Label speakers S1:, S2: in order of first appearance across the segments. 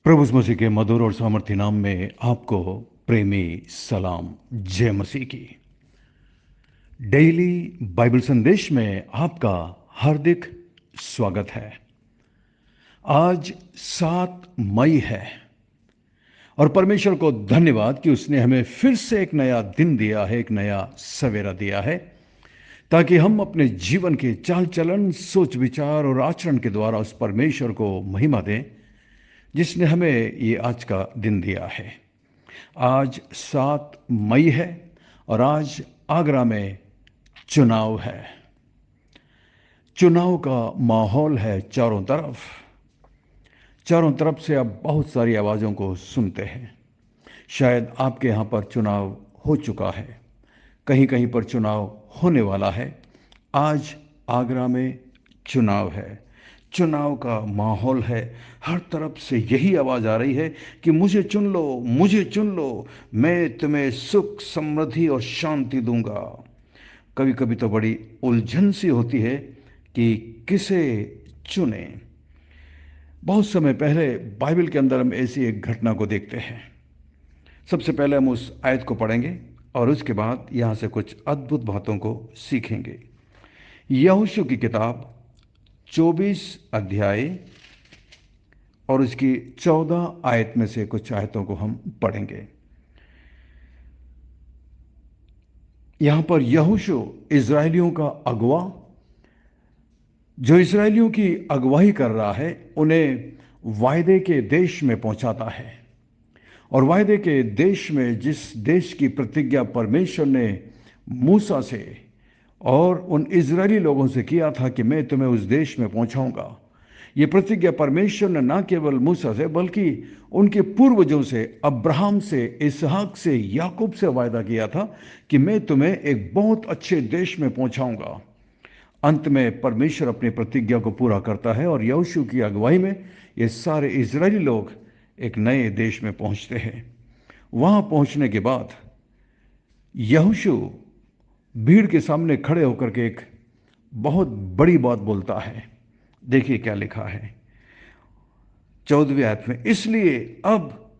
S1: प्रभु यीशु मसीह के मधुर और सामर्थ्य नाम में आपको प्रेमी सलाम। जय मसीह की। डेली बाइबल संदेश में आपका हार्दिक स्वागत है। आज 7 मई है और परमेश्वर को धन्यवाद कि उसने हमें फिर से एक नया दिन दिया है, एक नया सवेरा दिया है, ताकि हम अपने जीवन के चाल चलन, सोच विचार और आचरण के द्वारा उस परमेश्वर को महिमा दें जिसने हमें ये आज का दिन दिया है। आज 7 मई है और आज आगरा में चुनाव है। चुनाव का माहौल है चारों तरफ से आप बहुत सारी आवाज़ों को सुनते हैं। शायद आपके यहाँ पर चुनाव हो चुका है, कहीं कहीं पर चुनाव होने वाला है। आज आगरा में चुनाव है, चुनाव का माहौल है। हर तरफ से यही आवाज़ आ रही है कि मुझे चुन लो, मुझे चुन लो, मैं तुम्हें सुख, समृद्धि और शांति दूंगा। कभी कभी तो बड़ी उलझन सी होती है कि किसे चुने। बहुत समय पहले बाइबल के अंदर हम ऐसी एक घटना को देखते हैं। सबसे पहले हम उस आयत को पढ़ेंगे और उसके बाद यहाँ से कुछ अद्भुत बातों को सीखेंगे। यहोशू की किताब 24 अध्याय और उसकी 14 आयत में से कुछ आयतों को हम पढ़ेंगे। यहां पर यहोशू इज़राइलियों का अगुवा, जो इज़राइलियों की अगुवाई कर रहा है, उन्हें वायदे के देश में पहुंचाता है। और वायदे के देश में, जिस देश की प्रतिज्ञा परमेश्वर ने मूसा से और उन इज़राइली लोगों से किया था कि मैं तुम्हें उस देश में पहुंचाऊंगा, ये प्रतिज्ञा परमेश्वर ने न केवल मूसा से बल्कि उनके पूर्वजों से, अब्राहम से, इसहाक से, याकूब से वायदा किया था कि मैं तुम्हें एक बहुत अच्छे देश में पहुंचाऊंगा। अंत में परमेश्वर अपनी प्रतिज्ञा को पूरा करता है और यहोशू की अगुवाई में ये सारे इज़राइली लोग एक नए देश में पहुंचते हैं। वहां पहुंचने के बाद यहोशू भीड़ के सामने खड़े होकर के एक बहुत बड़ी बात बोलता है। देखिए क्या लिखा है 14वीं आयत में। इसलिए अब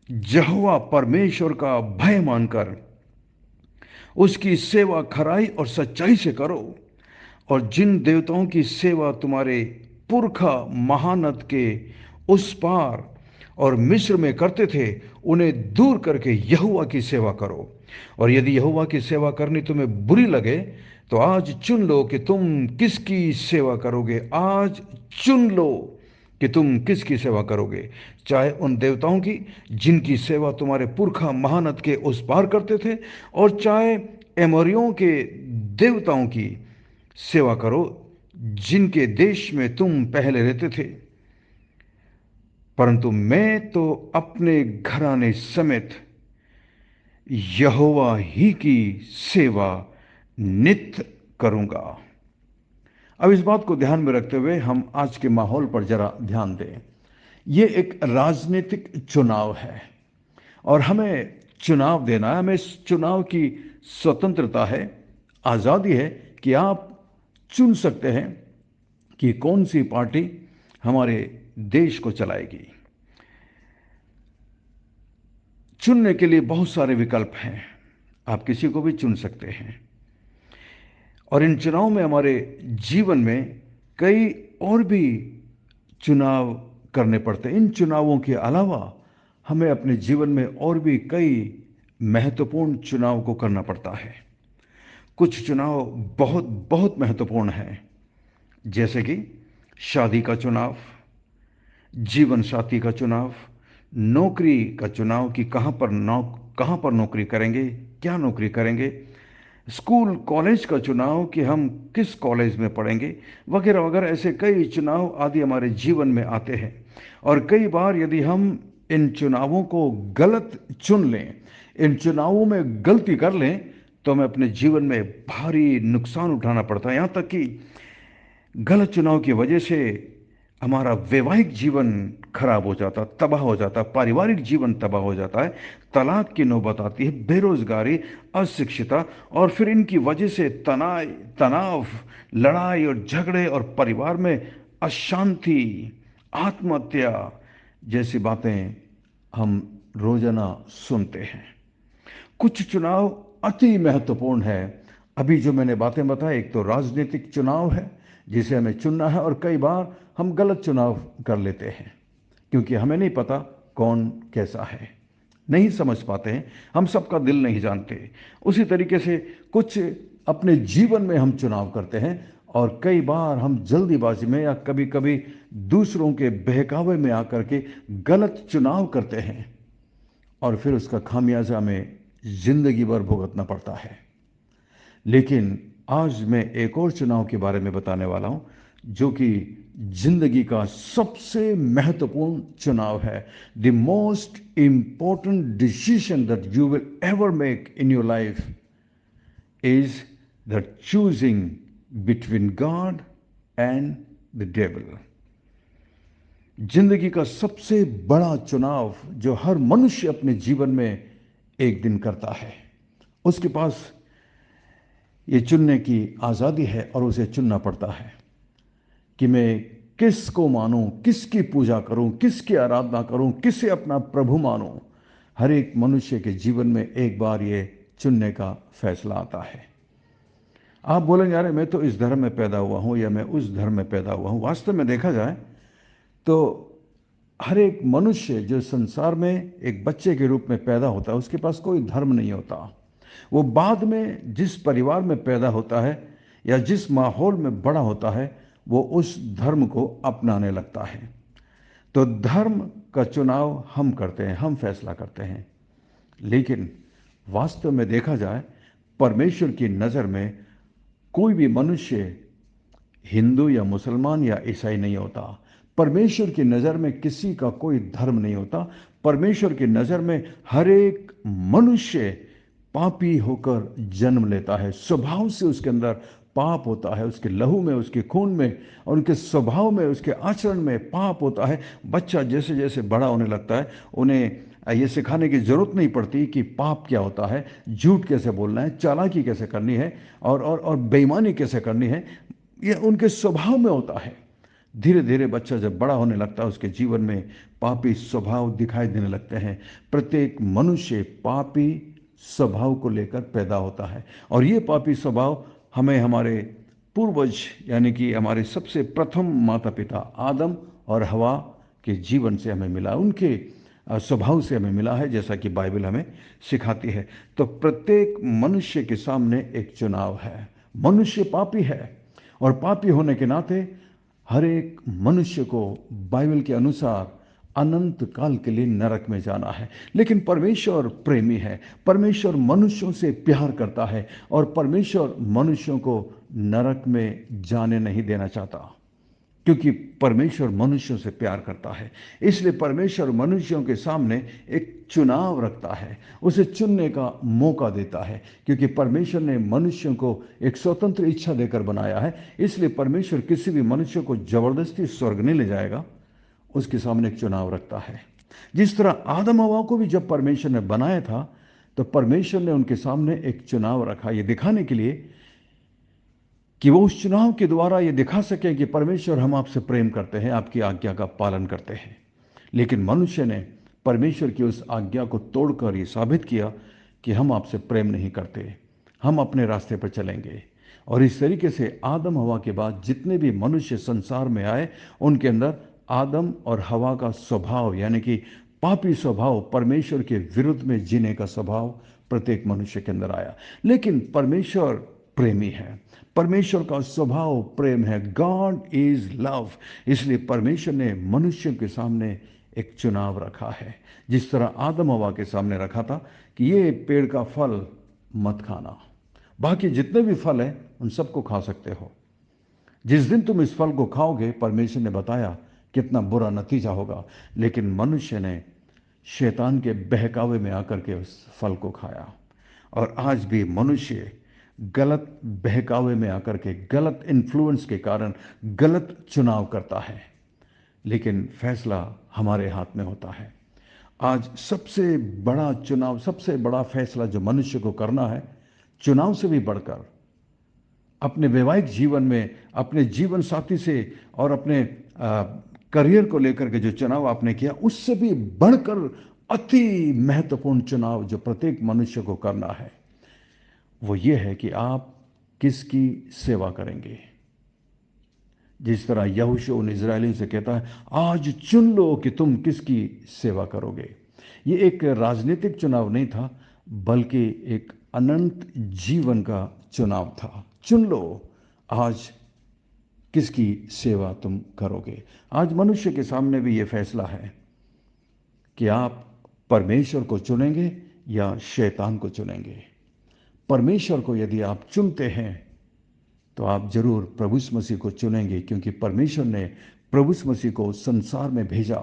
S1: यहोवा परमेश्वर का भय मानकर उसकी सेवा खराई और सच्चाई से करो, और जिन देवताओं की सेवा तुम्हारे पुरखा महानद के उस पार और मिस्र में करते थे, उन्हें दूर करके यहोवा की सेवा करो। और यदि यहोवा की सेवा करनी तुम्हें बुरी लगे तो आज चुन लो कि तुम किसकी सेवा करोगे। आज चुन लो कि तुम किसकी सेवा करोगे, चाहे उन देवताओं की जिनकी सेवा तुम्हारे पुरखा महानद के उस पार करते थे, और चाहे एमोरियों के देवताओं की सेवा करो जिनके देश में तुम पहले रहते थे। परंतु मैं तो अपने घराने समेत यहोवा ही की सेवा नित्य करूंगा। अब इस बात को ध्यान में रखते हुए हम आज के माहौल पर जरा ध्यान दें। ये एक राजनीतिक चुनाव है और हमें चुनाव देना है। हमें इस चुनाव की स्वतंत्रता है, आज़ादी है कि आप चुन सकते हैं कि कौन सी पार्टी हमारे देश को चलाएगी। चुनने के लिए बहुत सारे विकल्प हैं, आप किसी को भी चुन सकते हैं। और इन चुनाव में हमारे जीवन में कई और भी चुनाव करने पड़ते हैं। इन चुनावों के अलावा हमें अपने जीवन में और भी कई महत्वपूर्ण चुनाव को करना पड़ता है। कुछ चुनाव बहुत बहुत महत्वपूर्ण हैं, जैसे कि शादी का चुनाव, जीवन साथी का चुनाव, नौकरी का चुनाव कि कहाँ पर नौकरी करेंगे, क्या नौकरी करेंगे, स्कूल कॉलेज का चुनाव कि हम किस कॉलेज में पढ़ेंगे, वगैरह वगैरह। ऐसे कई चुनाव आदि हमारे जीवन में आते हैं। और कई बार यदि हम इन चुनावों को गलत चुन लें, इन चुनावों में गलती कर लें, तो हमें अपने जीवन में भारी नुकसान उठाना पड़ता है। यहाँ तक कि गलत चुनाव की वजह से हमारा वैवाहिक जीवन खराब हो जाता, तबाह हो जाता, पारिवारिक जीवन तबाह हो जाता है, तलाक की नौबत आती है, बेरोजगारी, अशिक्षिता, और फिर इनकी वजह से तनाव, लड़ाई और झगड़े, और परिवार में अशांति, आत्महत्या, जैसी बातें हम रोजाना सुनते हैं। कुछ चुनाव अति महत्वपूर्ण है। अभी जो मैंने बातें बताई, एक तो राजनीतिक चुनाव है जिसे हमें चुनना है, और कई बार हम गलत चुनाव कर लेते हैं क्योंकि हमें नहीं पता कौन कैसा है, नहीं समझ पाते हैं, हम सबका दिल नहीं जानते। उसी तरीके से कुछ अपने जीवन में हम चुनाव करते हैं और कई बार हम जल्दीबाजी में या कभी कभी दूसरों के बहकावे में आकर के गलत चुनाव करते हैं और फिर उसका खामियाजा हमें जिंदगी भर भुगतना पड़ता है। लेकिन आज मैं एक और चुनाव के बारे में बताने वाला हूं जो कि जिंदगी का सबसे महत्वपूर्ण चुनाव है। The most important decision that you will ever make in your life is the choosing between God and the devil. जिंदगी का सबसे बड़ा चुनाव जो हर मनुष्य अपने जीवन में एक दिन करता है, उसके पास ये चुनने की आज़ादी है और उसे चुनना पड़ता है कि मैं किसको मानूं, किसकी पूजा करूं, किसकी आराधना करूं, किसे अपना प्रभु मानूं। हर एक मनुष्य के जीवन में एक बार ये चुनने का फैसला आता है। आप बोलेंगे, अरे मैं तो इस धर्म में पैदा हुआ हूं या मैं उस धर्म में पैदा हुआ हूं। वास्तव में देखा जाए तो हर एक मनुष्य जो संसार में एक बच्चे के रूप में पैदा होता है, उसके पास कोई धर्म नहीं होता। वो बाद में जिस परिवार में पैदा होता है या जिस माहौल में बड़ा होता है, वो उस धर्म को अपनाने लगता है। तो धर्म का चुनाव हम करते हैं, हम फैसला करते हैं। लेकिन वास्तव में देखा जाए, परमेश्वर की नज़र में कोई भी मनुष्य हिंदू या मुसलमान या ईसाई नहीं होता। परमेश्वर की नज़र में किसी का कोई धर्म नहीं होता। परमेश्वर की नज़र में हर एक मनुष्य पापी होकर जन्म लेता है। स्वभाव से उसके अंदर पाप होता है, उसके लहू में, उसके खून में और उनके स्वभाव में, उसके आचरण में पाप होता है। बच्चा जैसे जैसे बड़ा होने लगता है, उन्हें ये सिखाने की जरूरत नहीं पड़ती कि पाप क्या होता है, झूठ कैसे बोलना है, चालाकी कैसे करनी है और बेईमानी कैसे करनी है। ये उनके स्वभाव में होता है। धीरे धीरे बच्चा जब बड़ा होने लगता है, उसके जीवन में पापी स्वभाव दिखाई देने लगते हैं। प्रत्येक मनुष्य पापी स्वभाव को लेकर पैदा होता है और ये पापी स्वभाव हमें हमारे पूर्वज यानी कि हमारे सबसे प्रथम माता पिता आदम और हवा के जीवन से हमें मिला, उनके स्वभाव से हमें मिला है, जैसा कि बाइबल हमें सिखाती है। तो प्रत्येक मनुष्य के सामने एक चुनाव है। मनुष्य पापी है और पापी होने के नाते हर एक मनुष्य को बाइबल के अनुसार अनंत काल के लिए नरक में जाना है। लेकिन परमेश्वर प्रेमी है, परमेश्वर मनुष्यों से प्यार करता है और परमेश्वर मनुष्यों को नरक में जाने नहीं देना चाहता, क्योंकि परमेश्वर मनुष्यों से प्यार करता है। इसलिए परमेश्वर मनुष्यों के सामने एक चुनाव रखता है, उसे चुनने का मौका देता है, क्योंकि परमेश्वर ने मनुष्यों को एक स्वतंत्र इच्छा देकर बनाया है। इसलिए परमेश्वर किसी भी मनुष्य को जबरदस्ती स्वर्ग नहीं ले जाएगा, उसके सामने एक चुनाव रखता है। जिस तरह आदम हवा को भी जब परमेश्वर ने बनाया था, तो परमेश्वर ने उनके सामने एक चुनाव रखा, ये दिखाने के लिए कि वो उस चुनाव के द्वारा ये दिखा सके कि परमेश्वर हम आपसे प्रेम करते हैं, आपकी आज्ञा का पालन करते हैं। लेकिन मनुष्य ने परमेश्वर की उस आज्ञा को तोड़कर ये साबित किया कि हम आपसे प्रेम नहीं करते, हम अपने रास्ते पर चलेंगे। और इस तरीके से आदम हवा के बाद जितने भी मनुष्य संसार में आए, उनके अंदर आदम और हवा का स्वभाव यानी कि पापी स्वभाव, परमेश्वर के विरुद्ध में जीने का स्वभाव प्रत्येक मनुष्य के अंदर आया। लेकिन परमेश्वर प्रेमी है, परमेश्वर का स्वभाव प्रेम है। God is love. इसलिए परमेश्वर ने मनुष्य के सामने एक चुनाव रखा है, जिस तरह आदम हवा के सामने रखा था कि ये पेड़ का फल मत खाना, बाकी जितने भी फल हैं उन सबको खा सकते हो। जिस दिन तुम इस फल को खाओगे, परमेश्वर ने बताया कितना बुरा नतीजा होगा। लेकिन मनुष्य ने शैतान के बहकावे में आकर के उस फल को खाया। और आज भी मनुष्य गलत बहकावे में आकर के, गलत इन्फ्लुएंस के कारण गलत चुनाव करता है। लेकिन फैसला हमारे हाथ में होता है। आज सबसे बड़ा चुनाव, सबसे बड़ा फैसला जो मनुष्य को करना है, चुनाव से भी बढ़कर अपने वैवाहिक जीवन में अपने जीवन साथी से और अपने करियर को लेकर के जो चुनाव आपने किया, उससे भी बढ़कर अति महत्वपूर्ण चुनाव जो प्रत्येक मनुष्य को करना है, वो ये है कि आप किसकी सेवा करेंगे। जिस तरह यहोशू उन इजरायलियों से कहता है, आज चुन लो कि तुम किसकी सेवा करोगे। ये एक राजनीतिक चुनाव नहीं था, बल्कि एक अनंत जीवन का चुनाव था। चुन लो आज किसकी सेवा तुम करोगे। आज मनुष्य के सामने भी ये फैसला है कि आप परमेश्वर को चुनेंगे या शैतान को चुनेंगे। परमेश्वर को यदि आप चुनते हैं तो आप जरूर प्रभु यीशु मसीह को चुनेंगे, क्योंकि परमेश्वर ने प्रभु यीशु मसीह को संसार में भेजा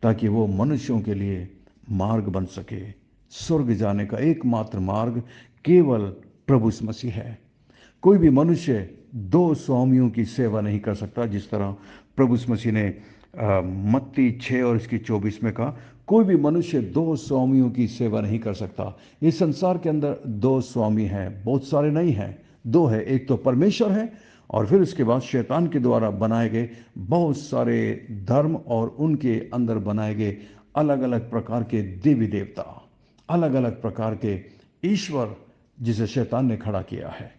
S1: ताकि वो मनुष्यों के लिए मार्ग बन सके। स्वर्ग जाने का एकमात्र मार्ग केवल प्रभु यीशु मसीह है। कोई भी मनुष्य दो स्वामियों की सेवा नहीं कर सकता। जिस तरह प्रभु यीशु मसीह ने मत्ती 6 और इसकी 24 में कहा, कोई भी मनुष्य दो स्वामियों की सेवा नहीं कर सकता। इस संसार के अंदर दो स्वामी हैं, बहुत सारे नहीं हैं, दो है। एक तो परमेश्वर है और फिर उसके बाद शैतान के द्वारा बनाए गए बहुत सारे धर्म और उनके अंदर बनाए गए अलग अलग प्रकार के देवी देवता, अलग अलग प्रकार के ईश्वर जिसे शैतान ने खड़ा किया है।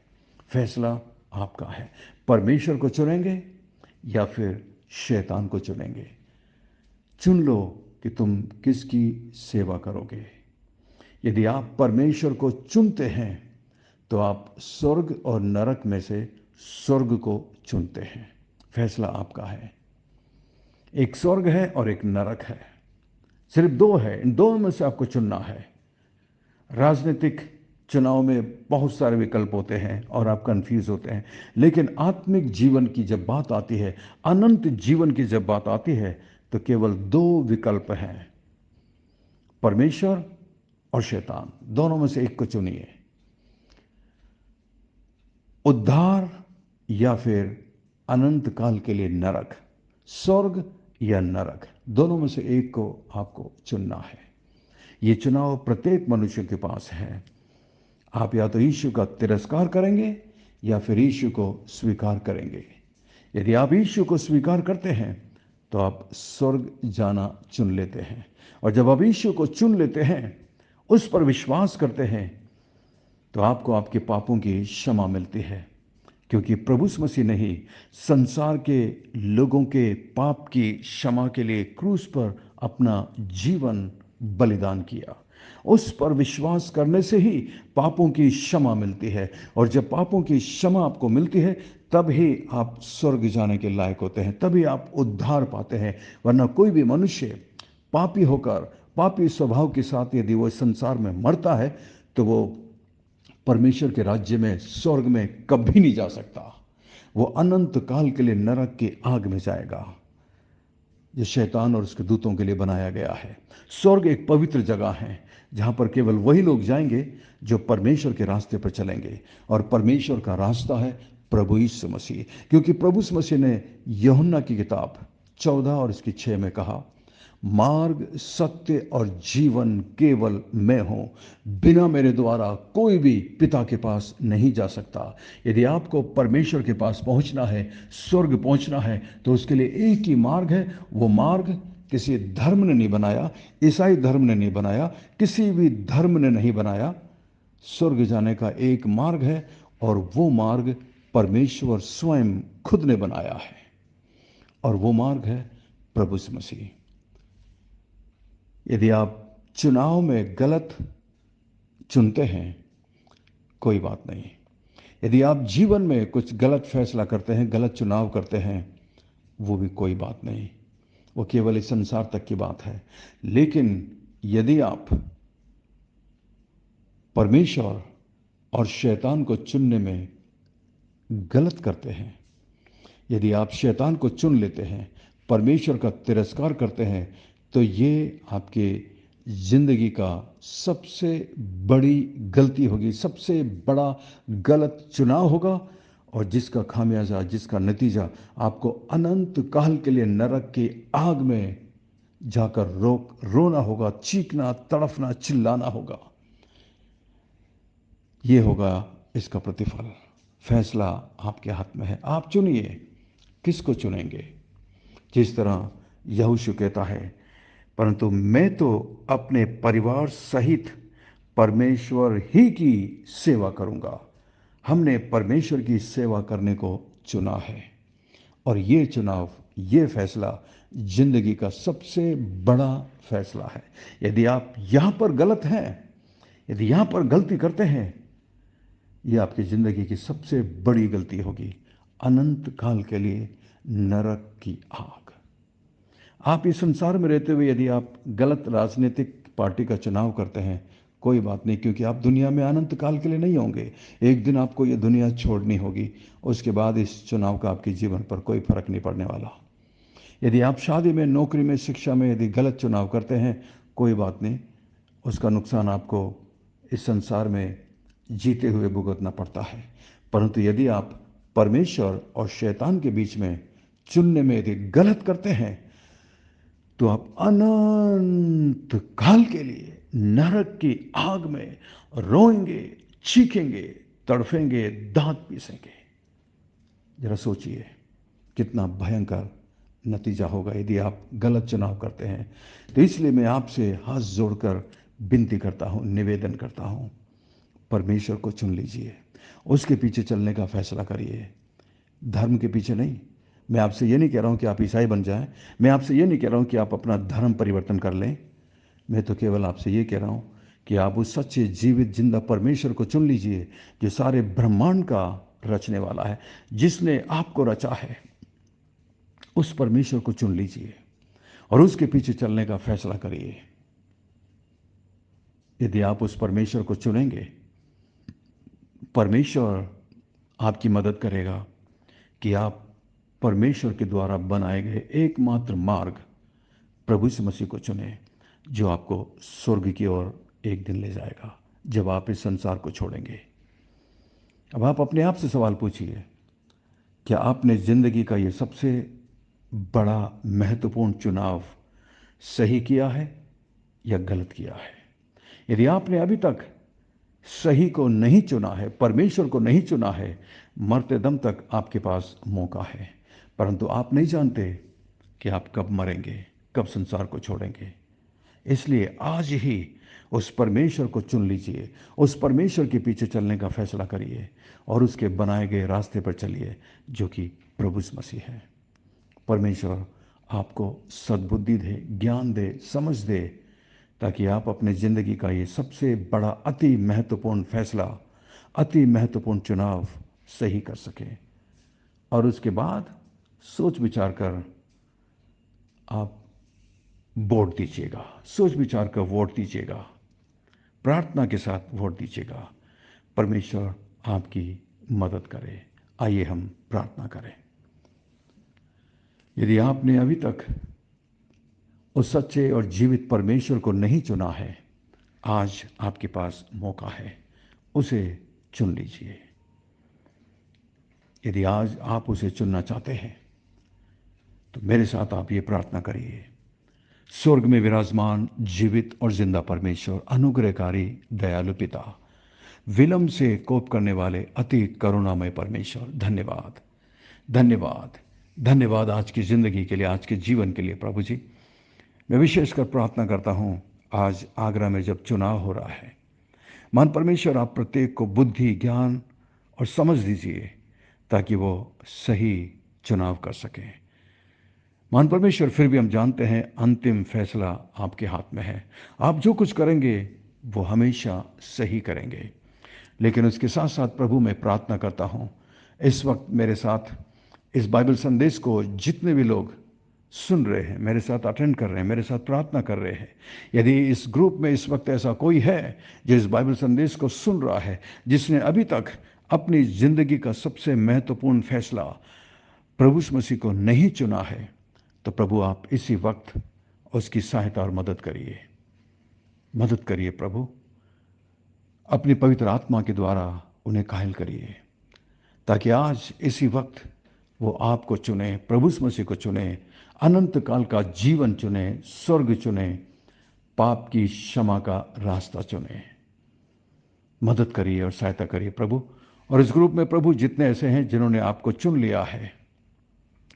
S1: फैसला आपका है, परमेश्वर को चुनेंगे या फिर शैतान को चुनेंगे। चुन लो कि तुम किसकी सेवा करोगे। यदि आप परमेश्वर को चुनते हैं तो आप स्वर्ग और नरक में से स्वर्ग को चुनते हैं। फैसला आपका है। एक स्वर्ग है और एक नरक है, सिर्फ दो है, इन दोनों में से आपको चुनना है। राजनीतिक चुनाव में बहुत सारे विकल्प होते हैं और आप कंफ्यूज होते हैं, लेकिन आत्मिक जीवन की जब बात आती है, अनंत जीवन की जब बात आती है, तो केवल दो विकल्प हैं, परमेश्वर और शैतान। दोनों में से एक को चुनिए, उद्धार या फिर अनंत काल के लिए नरक, स्वर्ग या नरक, दोनों में से एक को आपको चुनना है। ये चुनाव प्रत्येक मनुष्य के पास है। आप या तो यीशु का तिरस्कार करेंगे या फिर यीशु को स्वीकार करेंगे। यदि आप यीशु को स्वीकार करते हैं तो आप स्वर्ग जाना चुन लेते हैं, और जब आप यीशु को चुन लेते हैं, उस पर विश्वास करते हैं, तो आपको आपके पापों की क्षमा मिलती है, क्योंकि प्रभु यीशु मसीह ने ही संसार के लोगों के पाप की क्षमा के लिए क्रूस पर अपना जीवन बलिदान किया। उस पर विश्वास करने से ही पापों की क्षमा मिलती है, और जब पापों की क्षमा आपको मिलती है तब ही आप स्वर्ग जाने के लायक होते हैं, तभी आप उद्धार पाते हैं। वरना कोई भी मनुष्य पापी होकर, पापी स्वभाव के साथ यदि वो संसार में मरता है तो वो परमेश्वर के राज्य में, स्वर्ग में कभी नहीं जा सकता। वो अनंत काल के लिए नरक की आग में जाएगा, जो शैतान और उसके दूतों के लिए बनाया गया है। स्वर्ग एक पवित्र जगह है जहां पर केवल वही लोग जाएंगे जो परमेश्वर के रास्ते पर चलेंगे, और परमेश्वर का रास्ता है प्रभु यीशु मसीह। क्योंकि प्रभु यीशु मसीह ने यूहन्ना की किताब 14 और इसकी 6 में कहा, मार्ग, सत्य और जीवन केवल मैं हूं, बिना मेरे द्वारा कोई भी पिता के पास नहीं जा सकता। यदि आपको परमेश्वर के पास पहुंचना है, स्वर्ग पहुंचना है, तो उसके लिए एक ही मार्ग है। वो मार्ग किसी धर्म ने नहीं बनाया, ईसाई धर्म ने नहीं बनाया, किसी भी धर्म ने नहीं बनाया। स्वर्ग जाने का एक मार्ग है, और वो मार्ग परमेश्वर स्वयं खुद ने बनाया है, और वो मार्ग है प्रभु यीशु मसीह। यदि आप चुनाव में गलत चुनते हैं, कोई बात नहीं। यदि आप जीवन में कुछ गलत फैसला करते हैं, गलत चुनाव करते हैं, वो भी कोई बात नहीं, वो केवल इस संसार तक की बात है। लेकिन यदि आप परमेश्वर और शैतान को चुनने में गलत करते हैं, यदि आप शैतान को चुन लेते हैं, परमेश्वर का तिरस्कार करते हैं, तो ये आपके जिंदगी का सबसे बड़ी गलती होगी, सबसे बड़ा गलत चुनाव होगा, और जिसका खामियाजा, जिसका नतीजा आपको अनंत काल के लिए नरक की आग में जाकर रोना होगा, चीखना, तड़फना, चिल्लाना होगा। ये होगा इसका प्रतिफल। फैसला आपके हाथ में है। आप चुनिए किसको चुनेंगे। जिस तरह यहोशू कहता है, परंतु मैं तो अपने परिवार सहित परमेश्वर ही की सेवा करूंगा। हमने परमेश्वर की सेवा करने को चुना है, और ये चुनाव, ये फैसला जिंदगी का सबसे बड़ा फैसला है। यदि आप यहां पर गलत हैं, यदि यहां पर गलती करते हैं, यह आपकी जिंदगी की सबसे बड़ी गलती होगी, अनंत काल के लिए नरक की आग। आप इस संसार में रहते हुए यदि आप गलत राजनीतिक पार्टी का चुनाव करते हैं, कोई बात नहीं, क्योंकि आप दुनिया में अनंत काल के लिए नहीं होंगे। एक दिन आपको ये दुनिया छोड़नी होगी, उसके बाद इस चुनाव का आपके जीवन पर कोई फर्क नहीं पड़ने वाला। यदि आप शादी में, नौकरी में, शिक्षा में यदि गलत चुनाव करते हैं, कोई बात नहीं, उसका नुकसान आपको इस संसार में जीते हुए भुगतना पड़ता है। परंतु यदि आप परमेश्वर और शैतान के बीच में चुनने में यदि गलत करते हैं, तो आप अनंत काल के लिए नरक की आग में रोएंगे, चीखेंगे, तड़फेंगे, दांत पीसेंगे। जरा सोचिए कितना भयंकर नतीजा होगा यदि आप गलत चुनाव करते हैं। तो इसलिए मैं आपसे हाथ जोड़कर विनती करता हूं, निवेदन करता हूं, परमेश्वर को चुन लीजिए, उसके पीछे चलने का फैसला करिए, धर्म के पीछे नहीं। मैं आपसे ये नहीं कह रहा हूं कि आप ईसाई बन जाएं, मैं आपसे ये नहीं कह रहा हूं कि आप अपना धर्म परिवर्तन कर लें। मैं तो केवल आपसे ये कह रहा हूं कि आप उस सच्चे जीवित जिंदा परमेश्वर को चुन लीजिए, जो सारे ब्रह्मांड का रचने वाला है, जिसने आपको रचा है। उस परमेश्वर को चुन लीजिए और उसके पीछे चलने का फैसला करिए। यदि आप उस परमेश्वर को चुनेंगे, परमेश्वर आपकी मदद करेगा कि आप परमेश्वर के द्वारा बनाए गए एकमात्र मार्ग प्रभु यीशु मसीह को चुने, जो आपको स्वर्ग की ओर एक दिन ले जाएगा जब आप इस संसार को छोड़ेंगे। अब आप अपने आप से सवाल पूछिए, क्या आपने जिंदगी का ये सबसे बड़ा महत्वपूर्ण चुनाव सही किया है या गलत किया है? यदि आपने अभी तक सही को नहीं चुना है, परमेश्वर को नहीं चुना है, मरते दम तक आपके पास मौका है। परंतु आप नहीं जानते कि आप कब मरेंगे, कब संसार को छोड़ेंगे। इसलिए आज ही उस परमेश्वर को चुन लीजिए, उस परमेश्वर के पीछे चलने का फैसला करिए और उसके बनाए गए रास्ते पर चलिए, जो कि प्रभु यीशु मसीह है। परमेश्वर आपको सद्बुद्धि दे, ज्ञान दे, समझ दे, ताकि आप अपने ज़िंदगी का ये सबसे बड़ा अति महत्वपूर्ण फैसला, अति महत्वपूर्ण चुनाव सही कर सकें। और उसके बाद सोच विचार कर आप वोट दीजिएगा, सोच विचार कर वोट दीजिएगा, प्रार्थना के साथ वोट दीजिएगा। परमेश्वर आपकी मदद करे। आइए हम प्रार्थना करें। यदि आपने अभी तक उस सच्चे और जीवित परमेश्वर को नहीं चुना है, आज आपके पास मौका है, उसे चुन लीजिए। यदि आज आप उसे चुनना चाहते हैं तो मेरे साथ आप ये प्रार्थना करिए। स्वर्ग में विराजमान जीवित और जिंदा परमेश्वर, अनुग्रहकारी दयालु पिता, विलंब से कोप करने वाले अति करुणामय परमेश्वर, धन्यवाद, धन्यवाद, धन्यवाद आज की जिंदगी के लिए, आज के जीवन के लिए। प्रभु जी, मैं विशेषकर प्रार्थना करता हूं, आज आगरा में जब चुनाव हो रहा है, मान परमेश्वर आप प्रत्येक को बुद्धि, ज्ञान और समझ दीजिए, ताकि वो सही चुनाव कर सकें। मान परमेश्वर, फिर भी हम जानते हैं अंतिम फैसला आपके हाथ में है। आप जो कुछ करेंगे वो हमेशा सही करेंगे। लेकिन उसके साथ साथ प्रभु, मैं प्रार्थना करता हूं, इस वक्त मेरे साथ इस बाइबल संदेश को जितने भी लोग सुन रहे हैं, मेरे साथ अटेंड कर रहे हैं, मेरे साथ प्रार्थना कर रहे हैं, यदि इस ग्रुप में इस वक्त ऐसा कोई है जो इस बाइबल संदेश को सुन रहा है, जिसने अभी तक अपनी जिंदगी का सबसे महत्वपूर्ण फैसला प्रभु यीशु मसीह को नहीं चुना है, तो प्रभु आप इसी वक्त उसकी सहायता और मदद करिए। मदद करिए प्रभु, अपनी पवित्र आत्मा के द्वारा उन्हें कायल करिए, ताकि आज इसी वक्त वो आपको चुने, प्रभु यीशु मसीह को चुने, अनंत काल का जीवन चुने, स्वर्ग चुने, पाप की क्षमा का रास्ता चुने। मदद करिए और सहायता करिए प्रभु। और इस ग्रुप में प्रभु जितने ऐसे हैं जिन्होंने आपको चुन लिया है,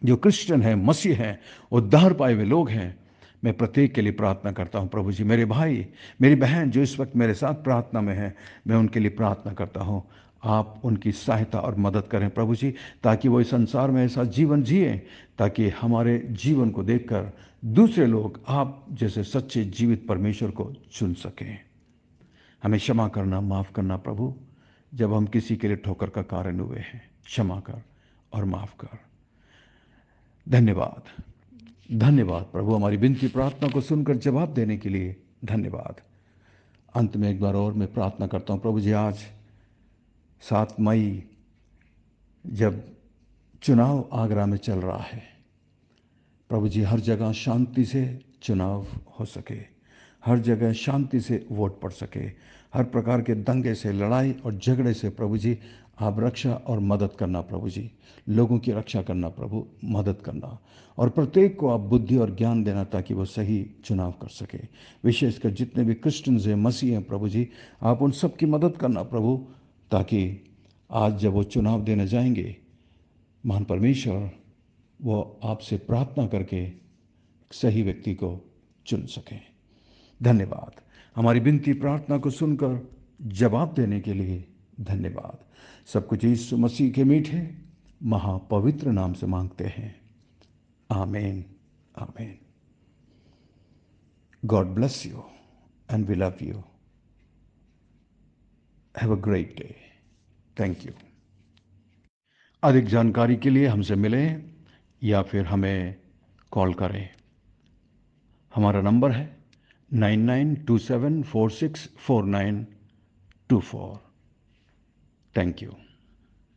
S1: जो क्रिश्चियन हैं, मसीह हैं, उद्धार पाए हुए लोग हैं, मैं प्रत्येक के लिए प्रार्थना करता हूं प्रभु जी। मेरे भाई, मेरी बहन जो इस वक्त मेरे साथ प्रार्थना में है, मैं उनके लिए प्रार्थना करता हूं। आप उनकी सहायता और मदद करें प्रभु जी, ताकि वो इस संसार में ऐसा जीवन जिए, ताकि हमारे जीवन को देखकर दूसरे लोग आप जैसे सच्चे जीवित परमेश्वर को चुन सकें। हमें क्षमा करना, माफ करना प्रभु, जब हम किसी के लिए ठोकर का कारण हुए हैं। क्षमा कर और माफ कर। धन्यवाद, धन्यवाद प्रभु, हमारी विनती प्रार्थना को सुनकर जवाब देने के लिए धन्यवाद। अंत में एक बार और मैं प्रार्थना करता हूं प्रभु जी, आज 7 मई जब चुनाव आगरा में चल रहा है, प्रभु जी हर जगह शांति से चुनाव हो सके, हर जगह शांति से वोट पड़ सके, हर प्रकार के दंगे से, लड़ाई और झगड़े से प्रभु जी आप रक्षा और मदद करना प्रभु जी, लोगों की रक्षा करना प्रभु, मदद करना, और प्रत्येक को आप बुद्धि और ज्ञान देना ताकि वो सही चुनाव कर सके। विशेषकर जितने भी क्रिश्चियंस हैं, मसीह हैं प्रभु जी, आप उन सब की मदद करना प्रभु, ताकि आज जब वो चुनाव देने जाएंगे, महान परमेश्वर, वो आपसे प्रार्थना करके सही व्यक्ति को चुन सकें। धन्यवाद, हमारी विनती प्रार्थना को सुनकर जवाब देने के लिए धन्यवाद। सब कुछ यीशु मसीह के मीठे महापवित्र नाम से मांगते हैं, आमीन, आमीन। God bless you and we love you. Have a great day. Thank you. अधिक जानकारी के लिए हमसे मिलें या फिर हमें कॉल करें। हमारा नंबर है 9927464924। Thank you.